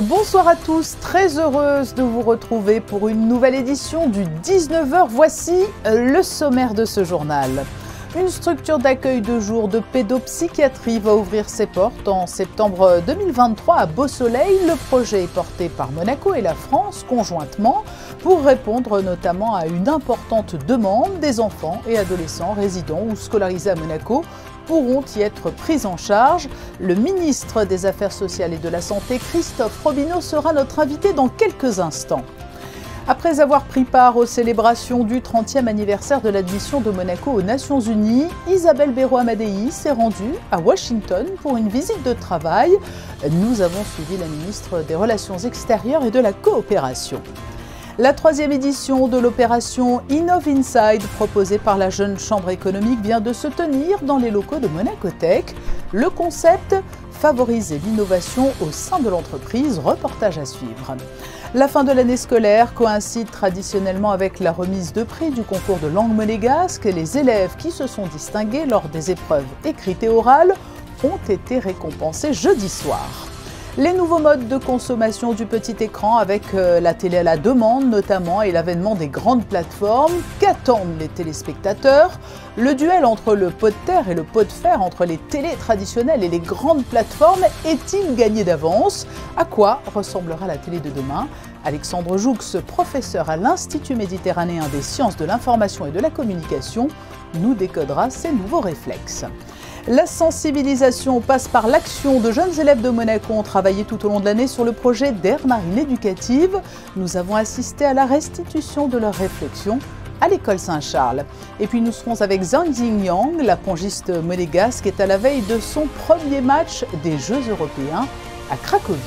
Bonsoir à tous, très heureuse de vous retrouver pour une nouvelle édition du 19h. Voici le sommaire de ce journal. Une structure d'accueil de jour de pédopsychiatrie va ouvrir ses portes en septembre 2023 à Beausoleil. Le projet est porté par Monaco et la France conjointement pour répondre notamment à une importante demande des enfants et adolescents résidant ou scolarisés à Monaco pourront y être pris en charge. Le ministre des Affaires sociales et de la Santé, Christophe Robineau, sera notre invité dans quelques instants. Après avoir pris part aux célébrations du 30e anniversaire de l'admission de Monaco aux Nations Unies, Isabelle Béraud-Amadei s'est rendue à Washington pour une visite de travail. Nous avons suivi la ministre des Relations extérieures et de la coopération. La 3e édition de l'opération Innov Inside proposée par la Jeune Chambre économique vient de se tenir dans les locaux de Monacotech. Le concept, favoriser l'innovation au sein de l'entreprise, reportage à suivre. La fin de l'année scolaire coïncide traditionnellement avec la remise de prix du concours de langue monégasque. Les élèves qui se sont distingués lors des épreuves écrites et orales ont été récompensés jeudi soir. Les nouveaux modes de consommation du petit écran avec la télé à la demande notamment et l'avènement des grandes plateformes. Qu'attendent les téléspectateurs? Le duel entre le pot de terre et le pot de fer, entre les télés traditionnelles et les grandes plateformes, est-il gagné d'avance? À quoi ressemblera la télé de demain? Alexandre Joux, professeur à l'Institut méditerranéen des sciences de l'information et de la communication, nous décodera ces nouveaux réflexes. La sensibilisation passe par l'action. De jeunes élèves de Monaco ont travaillé tout au long de l'année sur le projet d'aire marine éducative. Nous avons assisté à la restitution de leurs réflexions à l'école Saint-Charles. Et puis nous serons avec Zhang Jingyang, la pongiste monégasque, est à la veille de son premier match des Jeux européens à Cracovie.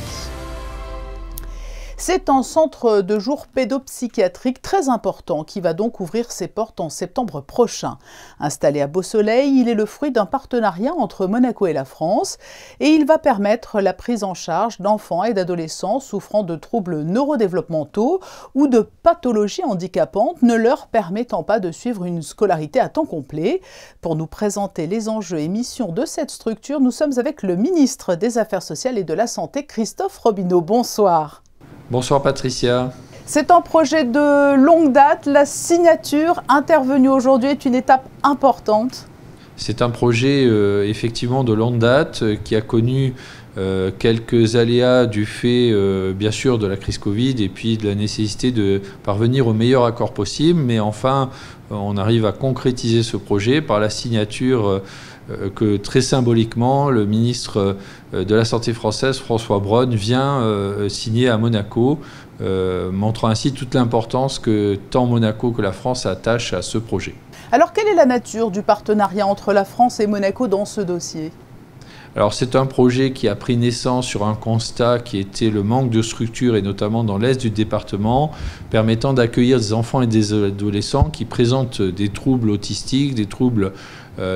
C'est un centre de jour pédopsychiatrique très important qui va donc ouvrir ses portes en septembre prochain. Installé à Beausoleil, il est le fruit d'un partenariat entre Monaco et la France et il va permettre la prise en charge d'enfants et d'adolescents souffrant de troubles neurodéveloppementaux ou de pathologies handicapantes ne leur permettant pas de suivre une scolarité à temps complet. Pour nous présenter les enjeux et missions de cette structure, nous sommes avec le ministre des Affaires sociales et de la Santé, Christophe Robineau. Bonsoir. Bonsoir Patricia. C'est un projet de longue date. La signature intervenue aujourd'hui est une étape importante. C'est un projet effectivement de longue date qui a connu quelques aléas du fait bien sûr de la crise Covid et puis de la nécessité de parvenir au meilleur accord possible. Mais enfin, on arrive à concrétiser ce projet par la signature que très symboliquement, le ministre de la Santé française, François Braun, vient signer à Monaco, montrant ainsi toute l'importance que tant Monaco que la France attachent à ce projet. Alors, quelle est la nature du partenariat entre la France et Monaco dans ce dossier ? Alors c'est un projet qui a pris naissance sur un constat qui était le manque de structure et notamment dans l'est du département, permettant d'accueillir des enfants et des adolescents qui présentent des troubles autistiques, des troubles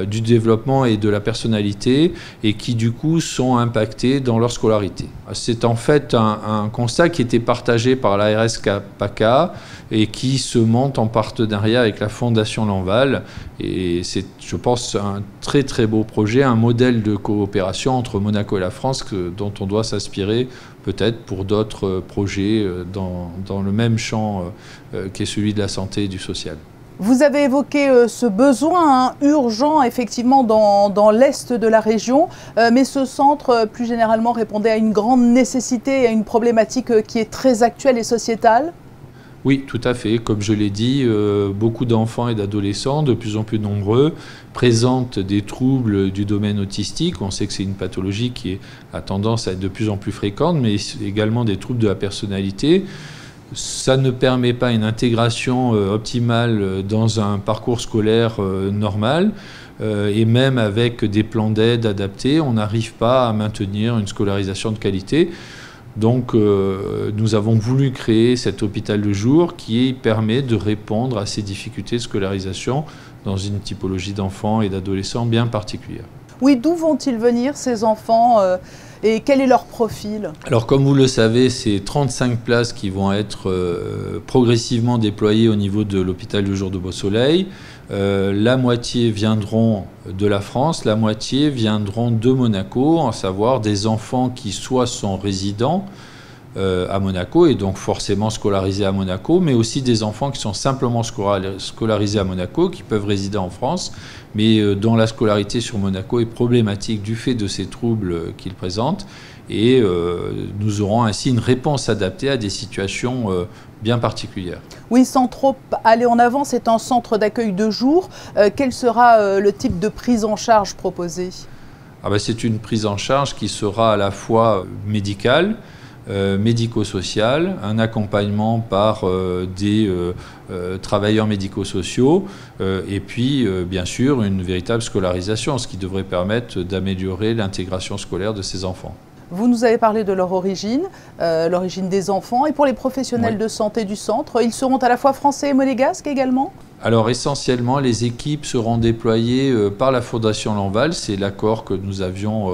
du développement et de la personnalité et qui du coup sont impactés dans leur scolarité. C'est en fait un constat qui était partagé par l'ARS PACA et qui se monte en partenariat avec la Fondation Lanval et c'est, je pense, un très très beau projet, un modèle de coopération entre Monaco et la France dont on doit s'inspirer peut-être pour d'autres projets dans le même champ qui est celui de la santé et du social. Vous avez évoqué ce besoin urgent effectivement dans l'est de la région, mais ce centre plus généralement répondait à une grande nécessité et à une problématique qui est très actuelle et sociétale. Oui, tout à fait. Comme je l'ai dit, beaucoup d'enfants et d'adolescents, de plus en plus nombreux, présentent des troubles du domaine autistique. On sait que c'est une pathologie qui a tendance à être de plus en plus fréquente, mais également des troubles de la personnalité. Ça ne permet pas une intégration optimale dans un parcours scolaire normal et même avec des plans d'aide adaptés, on n'arrive pas à maintenir une scolarisation de qualité. Donc nous avons voulu créer cet hôpital de jour qui permet de répondre à ces difficultés de scolarisation dans une typologie d'enfants et d'adolescents bien particulière. Oui, d'où vont-ils venir ces enfants et quel est leur profil? Alors comme vous le savez, c'est 35 places qui vont être progressivement déployées au niveau de l'hôpital de jour de Beausoleil. La moitié viendront de la France, la moitié viendront de Monaco, à savoir des enfants qui soit sont résidents à Monaco et donc forcément scolarisés à Monaco, mais aussi des enfants qui sont simplement scolarisés à Monaco, qui peuvent résider en France, mais dont la scolarité sur Monaco est problématique du fait de ces troubles qu'ils présentent. Et nous aurons ainsi une réponse adaptée à des situations bien particulières. Oui, sans trop aller en avant, c'est un centre d'accueil de jour. Quel sera le type de prise en charge proposée ? C'est une prise en charge qui sera à la fois médicale, médico-social, un accompagnement par des travailleurs médico-sociaux et puis bien sûr une véritable scolarisation, ce qui devrait permettre d'améliorer l'intégration scolaire de ces enfants. Vous nous avez parlé de leur origine, l'origine des enfants, et pour les professionnels de santé du centre, ils seront à la fois français et monégasques également ? Alors essentiellement, les équipes seront déployées par la Fondation Lamval, c'est l'accord que nous avions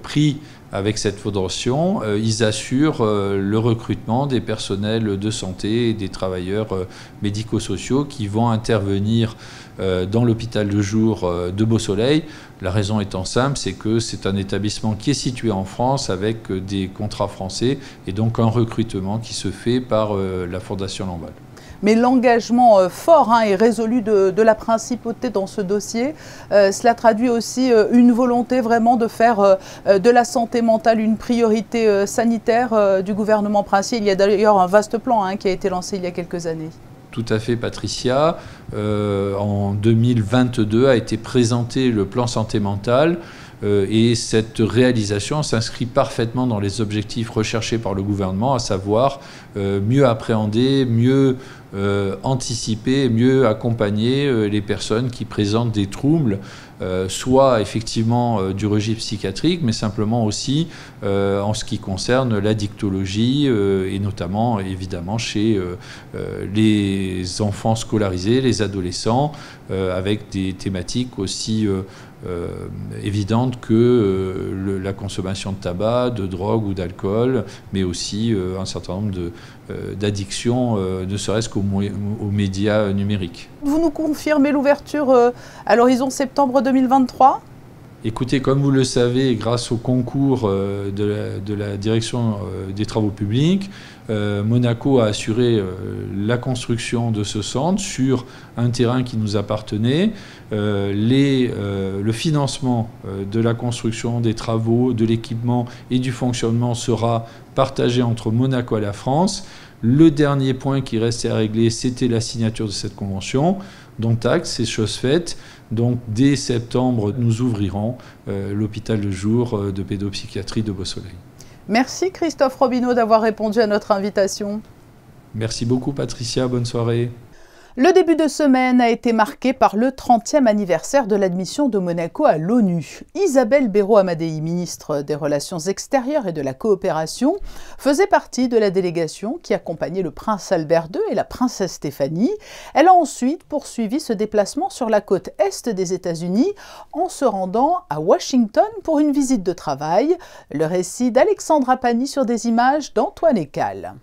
pris avec cette fondation. Ils assurent le recrutement des personnels de santé et des travailleurs médico-sociaux qui vont intervenir dans l'hôpital de jour de Beausoleil. La raison étant simple, c'est que c'est un établissement qui est situé en France avec des contrats français et donc un recrutement qui se fait par la Fondation Lamval. Mais l'engagement fort et résolu de la principauté dans ce dossier, cela traduit aussi une volonté vraiment de faire de la santé mentale une priorité sanitaire du gouvernement princier. Il y a d'ailleurs un vaste plan qui a été lancé il y a quelques années. Tout à fait, Patricia. En 2022 a été présenté le plan santé mentale et cette réalisation s'inscrit parfaitement dans les objectifs recherchés par le gouvernement, à savoir mieux appréhender, mieux anticiper, mieux accompagner les personnes qui présentent des troubles, soit effectivement du registre psychiatrique, mais simplement aussi en ce qui concerne l'addictologie et notamment évidemment chez les enfants scolarisés, les adolescents, avec des thématiques aussi évidentes que la consommation de tabac, de drogue ou d'alcool, mais aussi un certain nombre d'addictions, ne serait-ce qu'aux médias numériques. Vous nous confirmez l'ouverture à l'horizon septembre 2023 ? Écoutez, comme vous le savez, grâce au concours de la direction des travaux publics, Monaco a assuré la construction de ce centre sur un terrain qui nous appartenait. Le financement de la construction, des travaux, de l'équipement et du fonctionnement sera partagé entre Monaco et la France. Le dernier point qui restait à régler, c'était la signature de cette convention, dont acte, c'est chose faite. Donc dès septembre, nous ouvrirons l'hôpital de jour de pédopsychiatrie de Beausoleil. Merci Christophe Robineau d'avoir répondu à notre invitation. Merci beaucoup Patricia, bonne soirée. Le début de semaine a été marqué par le 30e anniversaire de l'admission de Monaco à l'ONU. Isabelle Béraud-Amadei, ministre des Relations extérieures et de la coopération, faisait partie de la délégation qui accompagnait le prince Albert II et la princesse Stéphanie. Elle a ensuite poursuivi ce déplacement sur la côte est des États-Unis en se rendant à Washington pour une visite de travail. Le récit d'Alexandra Pani sur des images d'Antoine Ecal.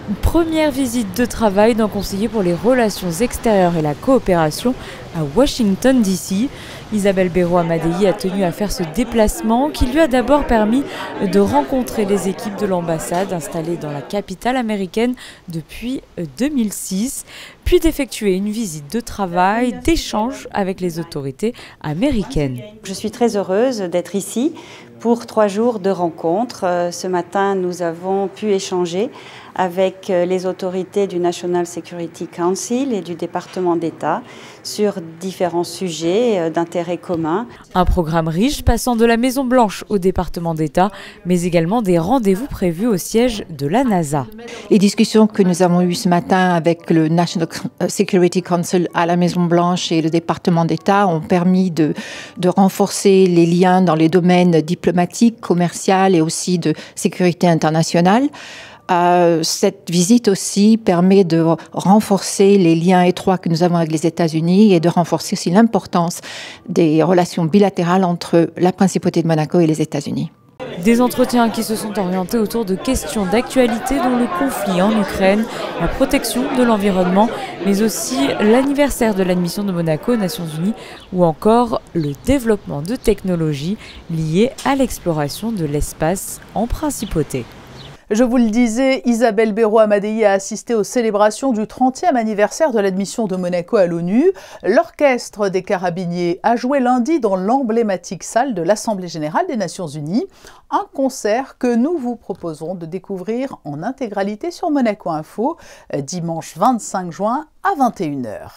Une première visite de travail d'un conseiller pour les relations extérieures et la coopération à Washington DC. Isabelle Béraud-Amadei a tenu à faire ce déplacement qui lui a d'abord permis de rencontrer les équipes de l'ambassade installées dans la capitale américaine depuis 2006, puis d'effectuer une visite de travail, d'échange avec les autorités américaines. Je suis très heureuse d'être ici pour 3 jours de rencontres. Ce matin, nous avons pu échanger avec les autorités du National Security Council et du département d'État sur différents sujets d'intérêt commun. Un programme riche passant de la Maison-Blanche au département d'État, mais également des rendez-vous prévus au siège de la NASA. Les discussions que nous avons eues ce matin avec le National Security Council à la Maison-Blanche et le département d'État ont permis de renforcer les liens dans les domaines diplomatiques, commerciaux et aussi de sécurité internationale. Cette visite aussi permet de renforcer les liens étroits que nous avons avec les États-Unis et de renforcer aussi l'importance des relations bilatérales entre la Principauté de Monaco et les États-Unis. Des entretiens qui se sont orientés autour de questions d'actualité dont le conflit en Ukraine, la protection de l'environnement, mais aussi l'anniversaire de l'admission de Monaco aux Nations Unies ou encore le développement de technologies liées à l'exploration de l'espace en Principauté. Je vous le disais, Isabelle Béraud-Amadei a assisté aux célébrations du 30e anniversaire de l'admission de Monaco à l'ONU. L'orchestre des Carabiniers a joué lundi dans l'emblématique salle de l'Assemblée générale des Nations unies. Un concert que nous vous proposons de découvrir en intégralité sur Monaco Info, dimanche 25 juin à 21 h.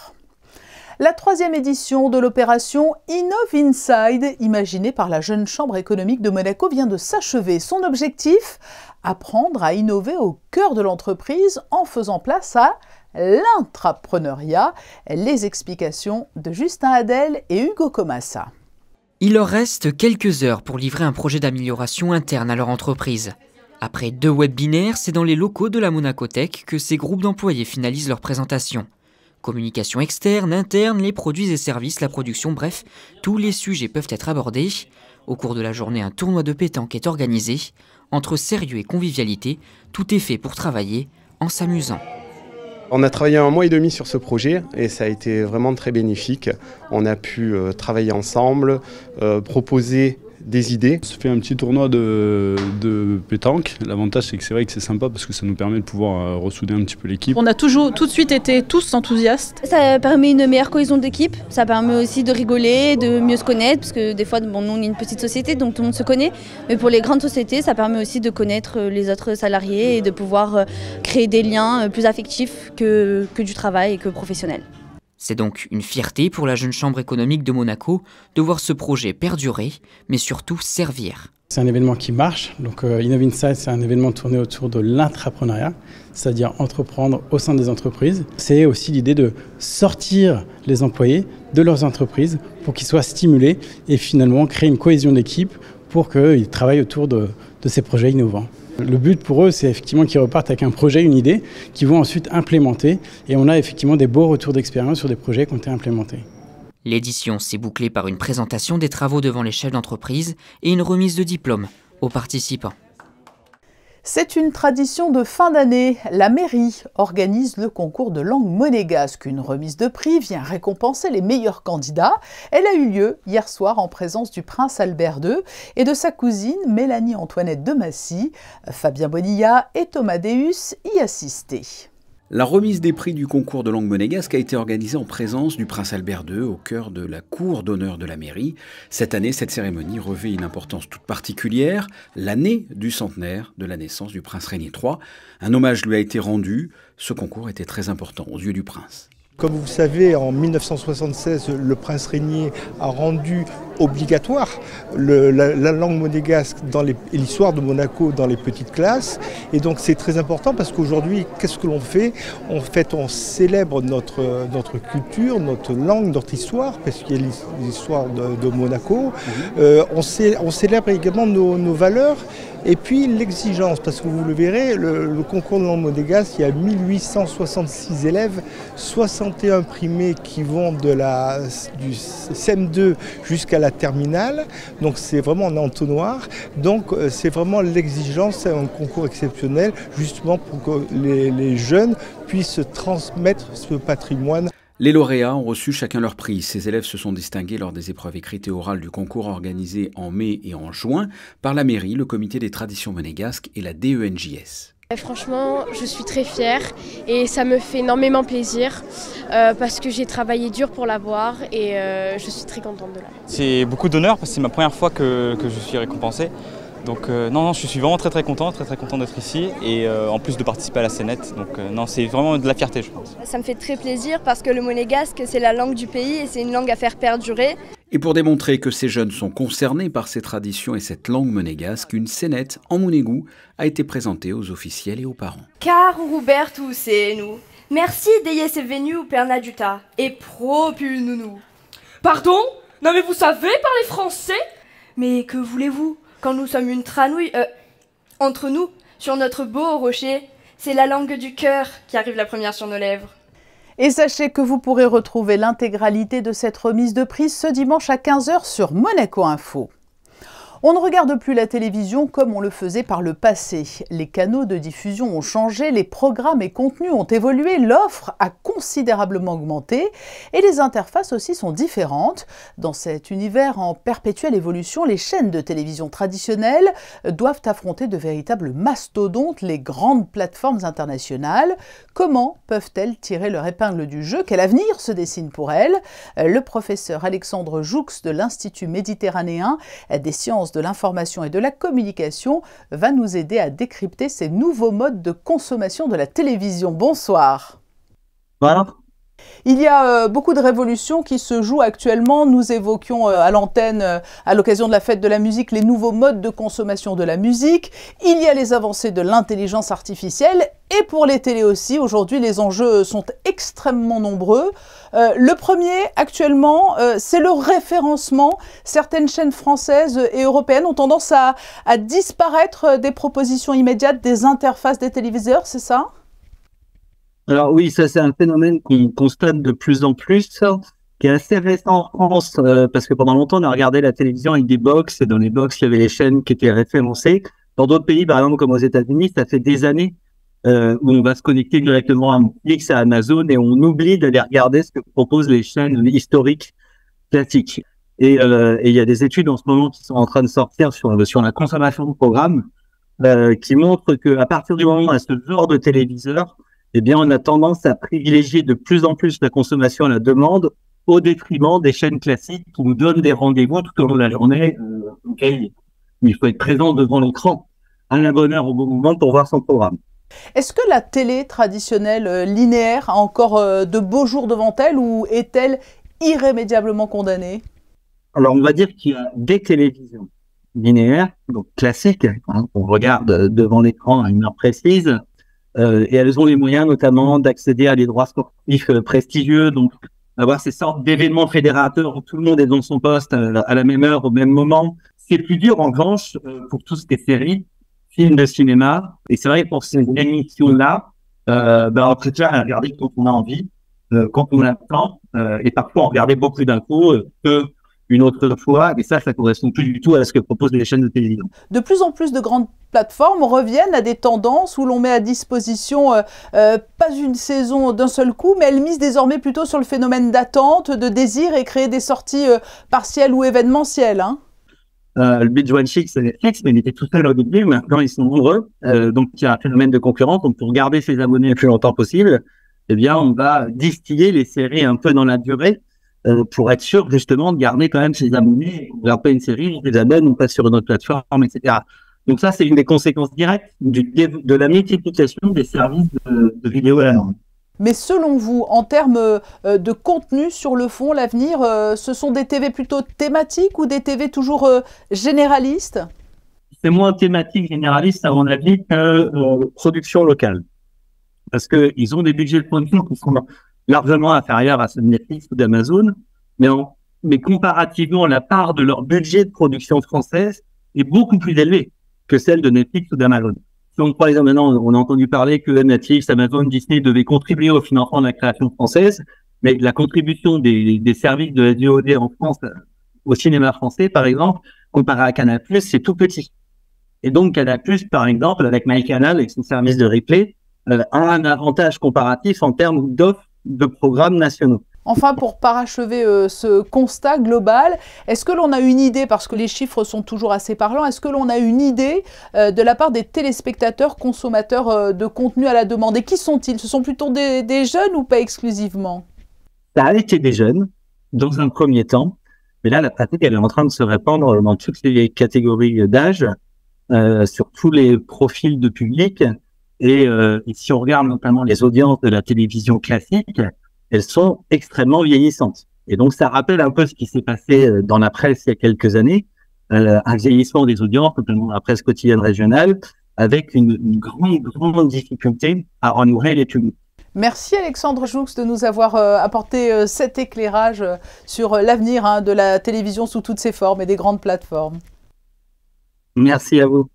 La 3e édition de l'opération Innov Inside, imaginée par la Jeune Chambre économique de Monaco, vient de s'achever. Son objectif ? Apprendre à innover au cœur de l'entreprise en faisant place à l'intrapreneuriat. Les explications de Justin Hadel et Hugo Comassa. Il leur reste quelques heures pour livrer un projet d'amélioration interne à leur entreprise. Après 2 webinaires, c'est dans les locaux de la Monacothèque que ces groupes d'employés finalisent leur présentation. Communication externe, interne, les produits et services, la production, bref, tous les sujets peuvent être abordés. Au cours de la journée, un tournoi de pétanque est organisé. Entre sérieux et convivialité, tout est fait pour travailler en s'amusant. On a travaillé 1 mois et demi sur ce projet et ça a été vraiment très bénéfique. On a pu travailler ensemble, proposer des idées. On se fait un petit tournoi de pétanque. L'avantage, c'est que c'est vrai que c'est sympa parce que ça nous permet de pouvoir ressouder un petit peu l'équipe. On a tout de suite été tous enthousiastes. Ça permet une meilleure cohésion d'équipe. Ça permet aussi de rigoler, de mieux se connaître parce que des fois, nous, on est une petite société donc tout le monde se connaît. Mais pour les grandes sociétés, ça permet aussi de connaître les autres salariés et de pouvoir créer des liens plus affectifs que du travail et que professionnels. C'est donc une fierté pour la Jeune Chambre économique de Monaco de voir ce projet perdurer, mais surtout servir. C'est un événement qui marche, donc Innov Inside, c'est un événement tourné autour de l'intrapreneuriat, c'est-à-dire entreprendre au sein des entreprises. C'est aussi l'idée de sortir les employés de leurs entreprises pour qu'ils soient stimulés et finalement créer une cohésion d'équipe pour qu'ils travaillent autour de ces projets innovants. Le but pour eux, c'est effectivement qu'ils repartent avec un projet, une idée, qu'ils vont ensuite implémenter. Et on a effectivement des beaux retours d'expérience sur des projets qui ont été implémentés. L'édition s'est bouclée par une présentation des travaux devant les chefs d'entreprise et une remise de diplôme aux participants. C'est une tradition de fin d'année. La mairie organise le concours de langue monégasque. Une remise de prix vient récompenser les meilleurs candidats. Elle a eu lieu hier soir en présence du prince Albert II et de sa cousine Mélanie-Antoinette de Massy. Fabien Bonilla et Thomas Deus y assistaient. La remise des prix du concours de langue monégasque a été organisée en présence du prince Albert II au cœur de la cour d'honneur de la mairie. Cette année, cette cérémonie revêt une importance toute particulière, l'année du centenaire de la naissance du prince Régnier III. Un hommage lui a été rendu. Ce concours était très important aux yeux du prince. Comme vous savez, en 1976, le prince Régnier a rendu obligatoire la langue monégasque et l'histoire de Monaco dans les petites classes. Et donc c'est très important parce qu'aujourd'hui, qu'est-ce que l'on fait ? En fait, on célèbre notre culture, notre langue, notre histoire, parce qu'il y a l'histoire de Monaco. On célèbre également nos valeurs. Et puis l'exigence, parce que vous le verrez, le concours de langue monégasque, il y a 1866 élèves, 61 primés qui vont du CM2 jusqu'à la terminale. Donc c'est vraiment un entonnoir. Donc c'est vraiment l'exigence, c'est un concours exceptionnel, justement pour que les jeunes puissent transmettre ce patrimoine. Les lauréats ont reçu chacun leur prix. Ces élèves se sont distingués lors des épreuves écrites et orales du concours organisé en mai et en juin par la mairie, le comité des traditions monégasques et la DENJS. Franchement, je suis très fière et ça me fait énormément plaisir parce que j'ai travaillé dur pour l'avoir et je suis très contente de l'avoir. C'est beaucoup d'honneur parce que c'est ma première fois que je suis récompensé. Donc non, je suis vraiment très content d'être ici et en plus de participer à la scénette. Donc non, c'est vraiment de la fierté, je pense. Ça me fait très plaisir parce que le monégasque, c'est la langue du pays et c'est une langue à faire perdurer. Et pour démontrer que ces jeunes sont concernés par ces traditions et cette langue monégasque, une scénette en Mounégou a été présentée aux officiels et aux parents. Car Roberto, c'est nous. Merci d'être venu au Pernaduta et propre nounou. Pardon? Non mais vous savez parler français? Mais que voulez-vous? Quand nous sommes une tranouille, entre nous, sur notre beau rocher, c'est la langue du cœur qui arrive la première sur nos lèvres. Et sachez que vous pourrez retrouver l'intégralité de cette remise de prix ce dimanche à 15 h sur Monaco Info. On ne regarde plus la télévision comme on le faisait par le passé. Les canaux de diffusion ont changé, les programmes et contenus ont évolué, l'offre a considérablement augmenté et les interfaces aussi sont différentes. Dans cet univers en perpétuelle évolution, les chaînes de télévision traditionnelles doivent affronter de véritables mastodontes, les grandes plateformes internationales. Comment peuvent-elles tirer leur épingle du jeu? Quel avenir se dessine pour elles? Le professeur Alexandre Joux de l'Institut méditerranéen des sciences de l'information et de la communication va nous aider à décrypter ces nouveaux modes de consommation de la télévision. Bonsoir. Voilà. Il y a beaucoup de révolutions qui se jouent actuellement. Nous évoquions à l'antenne, à l'occasion de la fête de la musique, les nouveaux modes de consommation de la musique. Il y a les avancées de l'intelligence artificielle et pour les télés aussi. Aujourd'hui, les enjeux sont extrêmement nombreux. Le premier, actuellement, c'est le référencement. Certaines chaînes françaises et européennes ont tendance à disparaître des propositions immédiates, des interfaces des téléviseurs, c'est ça ? Alors oui, ça c'est un phénomène qu'on constate de plus en plus, qui est assez récent en France, parce que pendant longtemps on a regardé la télévision avec des box, et dans les box il y avait les chaînes qui étaient référencées. Dans d'autres pays, par exemple comme aux États-Unis, ça fait des années où on va se connecter directement à Netflix, à Amazon, et on oublie d'aller regarder ce que proposent les chaînes historiques classiques. Et il y a des études en ce moment qui sont en train de sortir sur la consommation de programmes, qui montrent qu'à partir du moment où on a ce genre de téléviseur, eh bien, on a tendance à privilégier de plus en plus la consommation à la demande au détriment des chaînes classiques qui nous donnent des rendez-vous tout au long de la journée. Il faut être présent devant l'écran à la bonne heure au bon moment pour voir son programme. Est-ce que la télé traditionnelle linéaire a encore de beaux jours devant elle ou est-elle irrémédiablement condamnée? Alors, on va dire qu'il y a des télévisions linéaires, donc classiques, on regarde devant l'écran à une heure précise, et elles ont les moyens notamment d'accéder à des droits sportifs prestigieux, donc avoir ces sortes d'événements fédérateurs où tout le monde est dans son poste à la même heure, au même moment. C'est plus dur en revanche pour tout ce qui est séries, films de cinéma, et c'est vrai que pour ces émissions-là, on préfère regarder quand on a envie, quand on a le temps, et parfois on regardait beaucoup d'un coup qu'une autre fois, et ça correspond plus du tout à ce que proposent les chaînes de télévision. De plus en plus de grandes plateformes reviennent à des tendances où l'on met à disposition pas une saison d'un seul coup, mais elles misent désormais plutôt sur le phénomène d'attente, de désir et créer des sorties partielles ou événementielles. Le binge-watching, c'est Netflix, mais il était tout seul au début, maintenant ils sont nombreux. Donc il y a un phénomène de concurrence, donc pour garder ses abonnés le plus longtemps possible, eh bien on va distiller les séries un peu dans la durée, pour être sûr justement de garder quand même ses abonnés. On ne regarde pas une série, on les abonne, on passe sur une autre plateforme, etc. Donc ça, c'est une des conséquences directes de la multiplication des services de vidéo à la demande. Mais selon vous, en termes de contenu sur le fond, l'avenir, ce sont des TV plutôt thématiques ou des TV toujours généralistes? C'est moins thématique généraliste à mon avis que production locale. Parce qu'ils ont des budgets de production qui sont largement inférieurs à ceux de Netflix ou d'Amazon, mais comparativement, la part de leur budget de production française est beaucoup plus élevée que celle de Netflix ou d'Amazon. Donc, par exemple, maintenant, on a entendu parler que Netflix, Amazon, Disney devaient contribuer au financement de la création française, mais la contribution des services de la VOD en France au cinéma français, par exemple, comparé à Canal+, c'est tout petit. Et donc, Canal+, par exemple, avec MyCanal et son service de replay, a un avantage comparatif en termes d'offres de programmes nationaux. Enfin, pour parachever ce constat global, est-ce que l'on a une idée, parce que les chiffres sont toujours assez parlants, est-ce que l'on a une idée de la part des téléspectateurs consommateurs de contenu à la demande? Et qui sont-ils? Ce sont plutôt des jeunes ou pas exclusivement? Ça a été des jeunes, dans un premier temps, mais là, la pratique, elle est en train de se répandre dans toutes les catégories d'âge, sur tous les profils de public, et si on regarde notamment les audiences de la télévision classique, elles sont extrêmement vieillissantes. Et donc, ça rappelle un peu ce qui s'est passé dans la presse il y a quelques années, un vieillissement des audiences, notamment la presse quotidienne régionale, avec une grande difficulté à renouveler les publics. Merci Alexandre Joux de nous avoir apporté cet éclairage sur l'avenir de la télévision sous toutes ses formes et des grandes plateformes. Merci à vous.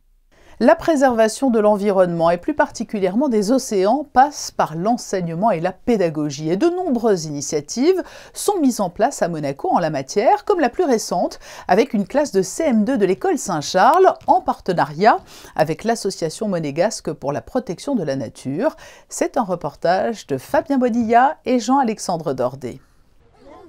La préservation de l'environnement et plus particulièrement des océans passe par l'enseignement et la pédagogie. Et de nombreuses initiatives sont mises en place à Monaco en la matière, comme la plus récente avec une classe de CM2 de l'école Saint-Charles en partenariat avec l'association monégasque pour la protection de la nature. C'est un reportage de Fabien Bodilla et Jean-Alexandre Dordet.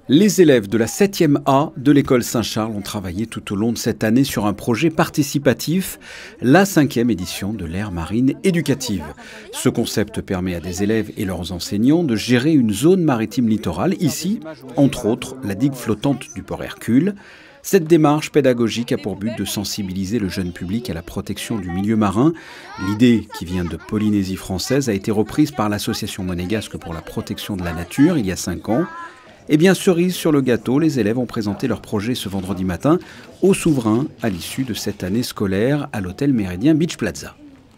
Les élèves de la 7e A de l'école Saint-Charles ont travaillé tout au long de cette année sur un projet participatif, la 5e édition de l'ère marine éducative. Ce concept permet à des élèves et leurs enseignants de gérer une zone maritime littorale, ici, entre autres, la digue flottante du port Hercule. Cette démarche pédagogique a pour but de sensibiliser le jeune public à la protection du milieu marin. L'idée, qui vient de Polynésie française, a été reprise par l'association monégasque pour la protection de la nature il y a 5 ans. Et bien, cerise sur le gâteau, les élèves ont présenté leur projet ce vendredi matin au souverain à l'issue de cette année scolaire à l'hôtel Méridien Beach Plaza.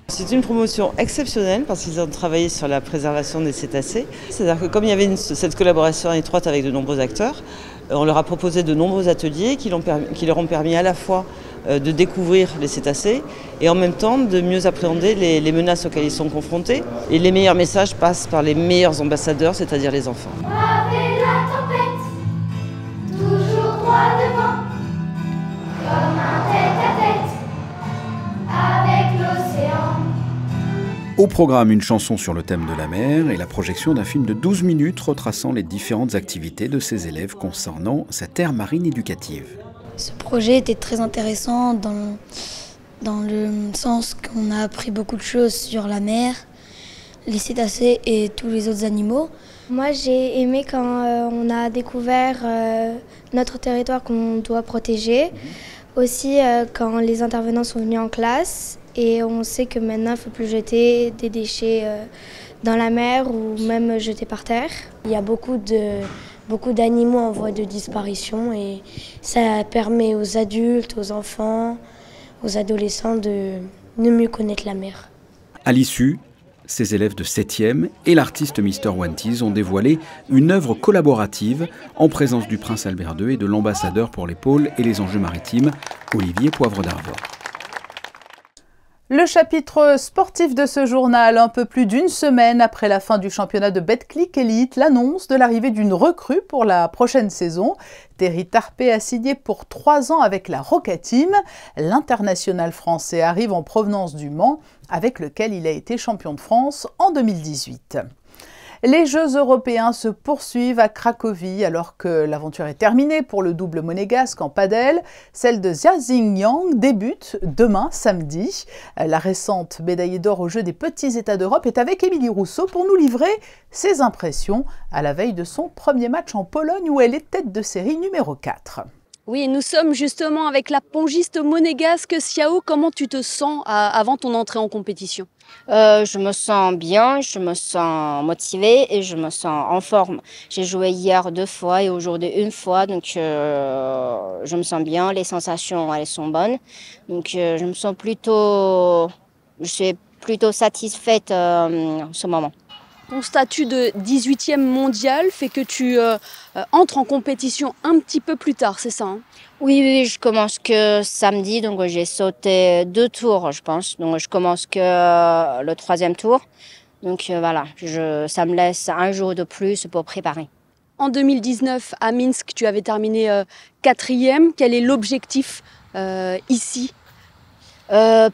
C'est une promotion exceptionnelle parce qu'ils ont travaillé sur la préservation des cétacés. C'est-à-dire que comme il y avait cette collaboration étroite avec de nombreux acteurs, on leur a proposé de nombreux ateliers qui leur ont permis à la fois de découvrir les cétacés et en même temps de mieux appréhender les menaces auxquelles ils sont confrontés. Et les meilleurs messages passent par les meilleurs ambassadeurs, c'est-à-dire les enfants. Au programme, une chanson sur le thème de la mer et la projection d'un film de 12 minutes retraçant les différentes activités de ces élèves concernant cette aire marine éducative. Ce projet était très intéressant dans le sens qu'on a appris beaucoup de choses sur la mer, les cétacés et tous les autres animaux. Moi, j'ai aimé quand on a découvert notre territoire qu'on doit protéger. Aussi, quand les intervenants sont venus en classe et on sait que maintenant, il ne faut plus jeter des déchets dans la mer ou même jeter par terre. Il y a beaucoup d'animaux en voie de disparition et ça permet aux adultes, aux enfants, aux adolescents de mieux connaître la mer. À l'issue, ces élèves de 7e et l'artiste Mr. Wanties ont dévoilé une œuvre collaborative en présence du prince Albert II et de l'ambassadeur pour les pôles et les enjeux maritimes, Olivier Poivre d'Arvor. Le chapitre sportif de ce journal, un peu plus d'une semaine après la fin du championnat de Betclic Elite, l'annonce de l'arrivée d'une recrue pour la prochaine saison. Terry Tarpé a signé pour 3 ans avec la Roca Team. L'international français arrive en provenance du Mans, avec lequel il a été champion de France en 2018. Les Jeux européens se poursuivent à Cracovie alors que l'aventure est terminée pour le double monégasque en padel. Celle de Xia Xingyang débute demain, samedi. La récente médaillée d'or aux Jeux des petits États d'Europe est avec Émilie Rousseau pour nous livrer ses impressions à la veille de son premier match en Pologne où elle est tête de série numéro 4. Oui, nous sommes justement avec la pongiste monégasque Xiao. Comment tu te sens avant ton entrée en compétition ? Je me sens bien, je me sens motivée et je me sens en forme. J'ai joué hier 2 fois et aujourd'hui 1 fois, donc je me sens bien, les sensations elles sont bonnes. Donc je suis plutôt satisfaite en ce moment. Ton statut de 18e mondial fait que tu entres en compétition un petit peu plus tard, c'est ça hein ? Oui, je commence que samedi, donc j'ai sauté 2 tours, je pense. Donc je commence que le 3e tour. Donc voilà, ça me laisse 1 jour de plus pour préparer. En 2019, à Minsk, tu avais terminé 4e. Quel est l'objectif ici ?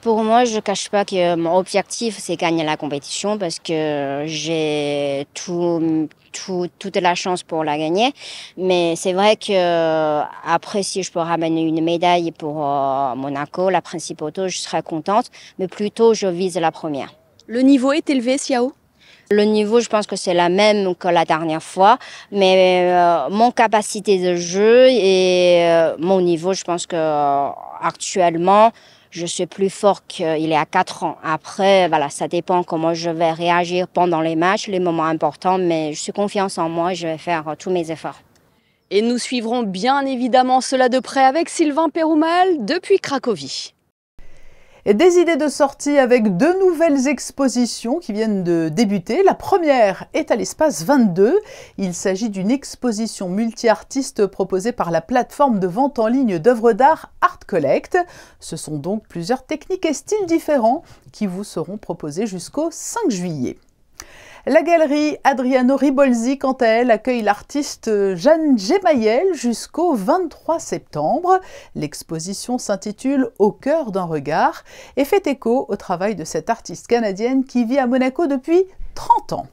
Pour moi, je ne cache pas que mon objectif, c'est gagner la compétition parce que j'ai toute la chance pour la gagner. Mais c'est vrai que après, si je peux ramener une médaille pour Monaco, la Principauté, je serais contente. Mais plutôt, je vise la première. Le niveau est élevé, Xiao ? Le niveau, je pense que c'est la même que la dernière fois. Mais mon capacité de jeu et mon niveau, je pense que actuellement, je suis plus fort qu'il y a 4 ans. Après, voilà, ça dépend comment je vais réagir pendant les matchs, les moments importants, mais je suis confiante en moi, je vais faire tous mes efforts. Et nous suivrons bien évidemment cela de près avec Sylvain Péroumal depuis Cracovie. Et des idées de sortie avec 2 nouvelles expositions qui viennent de débuter. La première est à l'Espace 22. Il s'agit d'une exposition multi-artistes proposée par la plateforme de vente en ligne d'œuvres d'art Art Collect. Ce sont donc plusieurs techniques et styles différents qui vous seront proposés jusqu'au 5 juillet. La galerie Adriano Ribolzi, quant à elle, accueille l'artiste Jeanne Gemayel jusqu'au 23 septembre. L'exposition s'intitule « Au cœur d'un regard » et fait écho au travail de cette artiste canadienne qui vit à Monaco depuis 30 ans.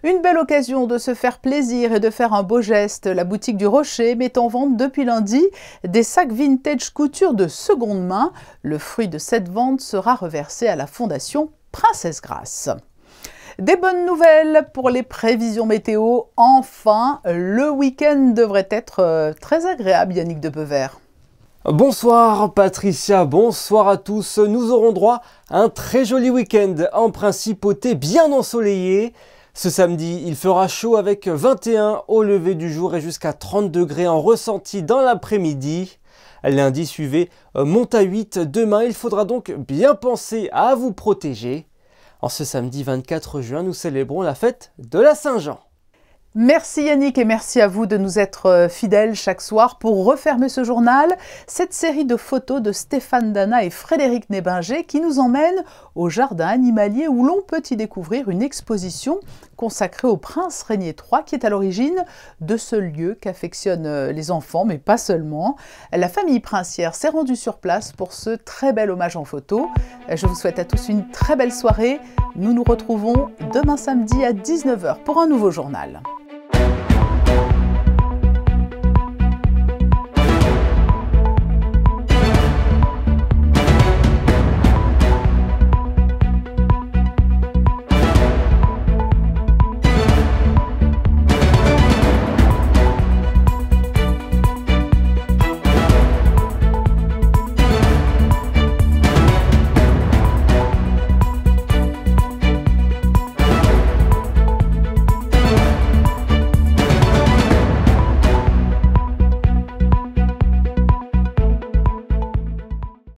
Une belle occasion de se faire plaisir et de faire un beau geste. La boutique du Rocher met en vente depuis lundi des sacs vintage couture de seconde main. Le fruit de cette vente sera reversé à la Fondation Princesse Grasse. Des bonnes nouvelles pour les prévisions météo. Enfin, le week-end devrait être très agréable, Yannick de Beuvert. Bonsoir Patricia, bonsoir à tous. Nous aurons droit à un très joli week-end en principauté bien ensoleillé. Ce samedi, il fera chaud avec 21 au lever du jour et jusqu'à 30 degrés en ressenti dans l'après-midi. Lundi, suivez, monte à 8. Demain, il faudra donc bien penser à vous protéger. En ce samedi 24 juin, nous célébrons la fête de la Saint-Jean. Merci Yannick et merci à vous de nous être fidèles chaque soir pour refermer ce journal. Cette série de photos de Stéphane Dana et Frédéric Nébinger qui nous emmène au jardin animalier où l'on peut y découvrir une exposition consacrée au prince Régnier III qui est à l'origine de ce lieu qu'affectionnent les enfants, mais pas seulement. La famille princière s'est rendue sur place pour ce très bel hommage en photo. Je vous souhaite à tous une très belle soirée. Nous nous retrouvons demain samedi à 19 h pour un nouveau journal.